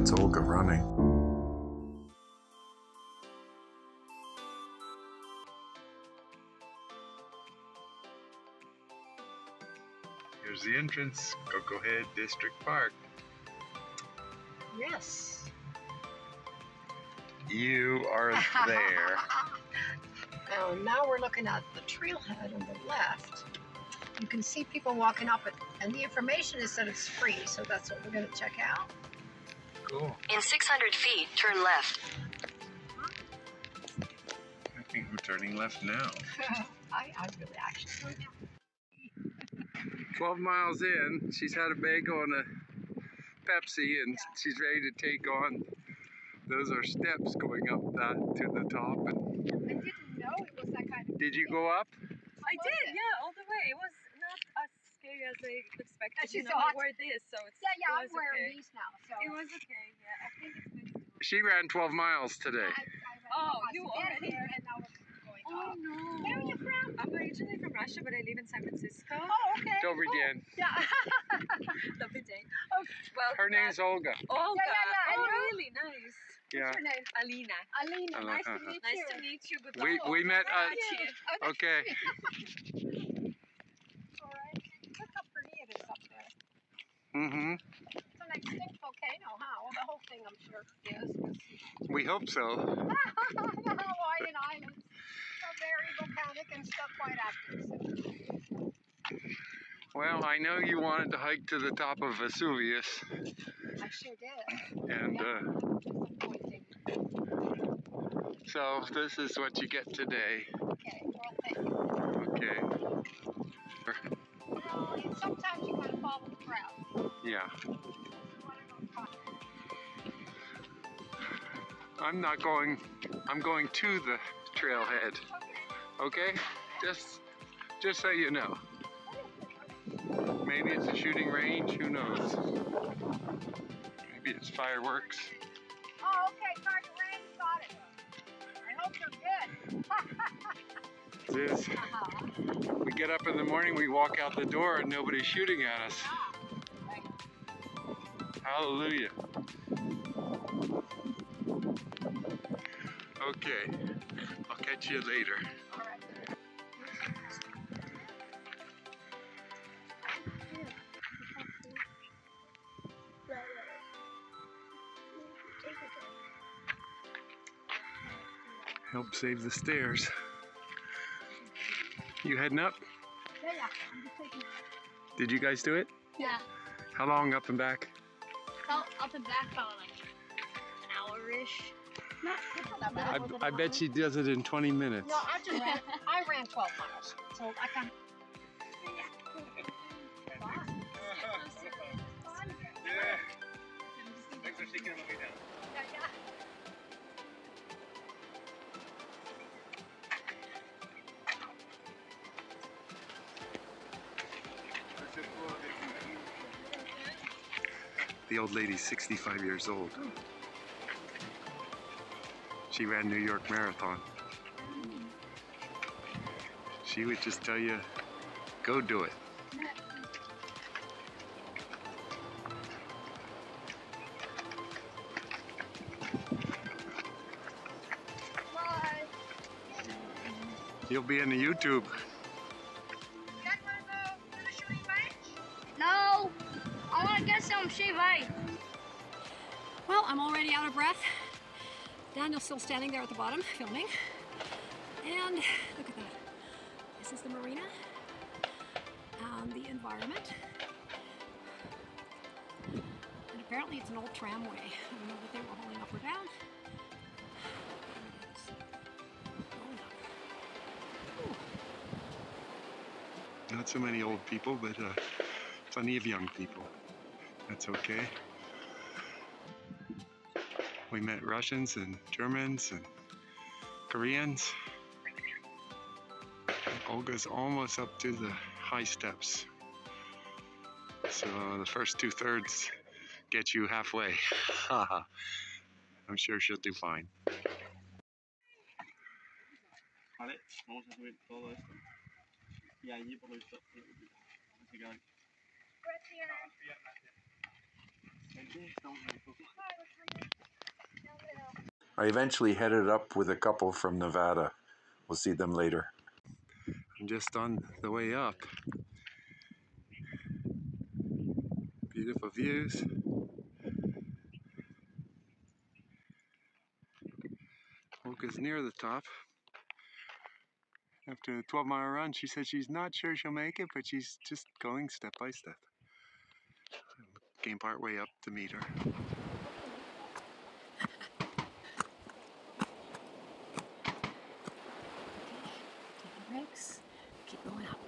That's Olga running. Here's the entrance, Koko Head District Park. Yes. You are there. Now we're looking at the trailhead on the left. You can see people walking up it, and the information is that it's free, so that's what we're going to check out. Cool. In 600 feet, turn left. I think we're turning left now. I really actually don't know. 12 miles in, she's had a bagel and a Pepsi, and she's ready to take on. Those are steps going up that to the top. And I didn't know it was that kind of. did you go up? I did, yeah, all the way. It was not as scary as I expected. She's You know, I wear this, so it's I'm it was wearing okay. these now. So It was okay, yeah. I think it's good to do it. She ran 12 miles today. Oh, you already? here, and now we're going Oh up. no. Where are you from? I'm originally from Russia, but I live in San Francisco. Oh, okay. Dobre den. Yeah. Lovely day. Well, Her name's Olga. Olga. Yeah. Oh, And you? really nice. Yeah. What's your name? Alina. Alina. Nice to meet Nice you. to meet you. Good luck. We met Thank at. you. Okay. All right. Look how pretty it is up there. Mm-hmm. It's an extinct volcano, huh? Well, the whole thing, I'm sure, is. We hope so. The Hawaiian Islands are very volcanic and still quite active. So. Well, I know you wanted to hike to the top of Vesuvius, I sure did. and Disappointing. so this is what you get today. Okay, well, thank you. Okay. Well, sometimes you gotta follow the crowd. Yeah. You wanna go find it. I'm not going. I'm going to the trailhead. Okay? Just so you know. Maybe it's a shooting range. Who knows? Maybe it's fireworks. Oh, okay, target range, got it. I hope you're good. This. We get up in the morning, we walk out the door, and nobody's shooting at us. Hallelujah. Okay, I'll catch you later. All right. Help save the stairs. You heading up? Yeah. I'm just taking. Did you guys do it? Yeah. How long up and back? Felt up and back about like an hour-ish. No, it's not that bad. I bet she does it in 20 minutes. No, I ran 12 miles, so I kind of. Thanks for shaking me down. Yeah. The old lady's 65 years old. She ran New York Marathon. She would just tell you, go do it. Bye. You'll be in the YouTube. You guys want to go to the shooting range? No! I want to get some shibai. Well, I'm already out of breath. Daniel's still standing there at the bottom filming. And look at that. This is the marina and the environment. And apparently it's an old tramway. I don't know what they were hauling up or down. Not so many old people, but plenty of young people. That's okay. We met Russians and Germans and Koreans. Olga's almost up to the high steps. So the first 2/3 get you halfway. I'm sure she'll do fine. Vale, vamos a subir todo esto. Y allí por lo visto, I eventually headed up with a couple from Nevada. We'll see them later. I'm just on the way up. Beautiful views. Koko's near the top. After a 12-mile run, she said she's not sure she'll make it, but she's just going step by step. Came part way up to meet her. Taking breaks. Keep going up.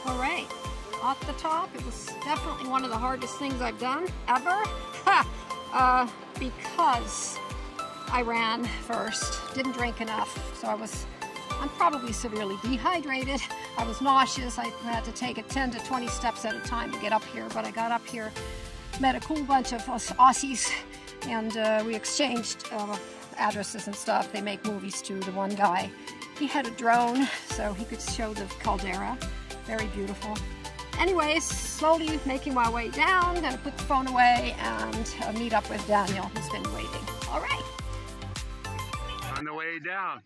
All right, off the top, it was definitely one of the hardest things I've done ever, because I ran first, didn't drink enough, so I'm probably severely dehydrated. I was nauseous. I had to take it 10 to 20 steps at a time to get up here, but I got up here, met a cool bunch of Aussies, and we exchanged addresses and stuff. They make movies too. The one guy, he had a drone, so he could show the caldera. Very beautiful. Anyways, slowly making my way down, gonna put the phone away and meet up with Daniel, who's been waiting. All right. On the way down.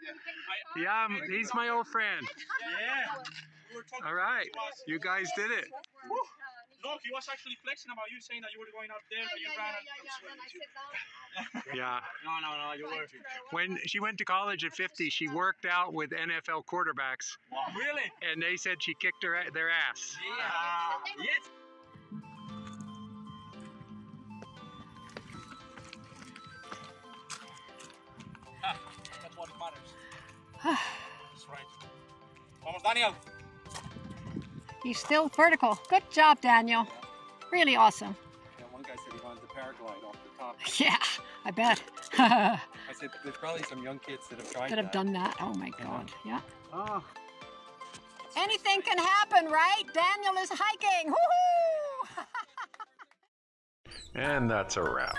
Yeah, he's my old friend. Yeah. All right, you guys did it. Look, he was actually flexing about you, saying that you were going up there, but you ran. Yeah. No, you were. When she went to college at 50, she worked out with NFL quarterbacks. Wow. Really? And they said she kicked their ass. Yeah. Yes. That's what matters. That's right. Vamos, Daniel. He's still vertical. Good job, Daniel. Really awesome. Yeah, one guy said he wanted to paraglide off the top. Yeah, I bet. I said there's probably some young kids that have tried that have done that. Oh my God, yeah. Oh. Anything can happen, right? Daniel is hiking. Woohoo! And that's a wrap.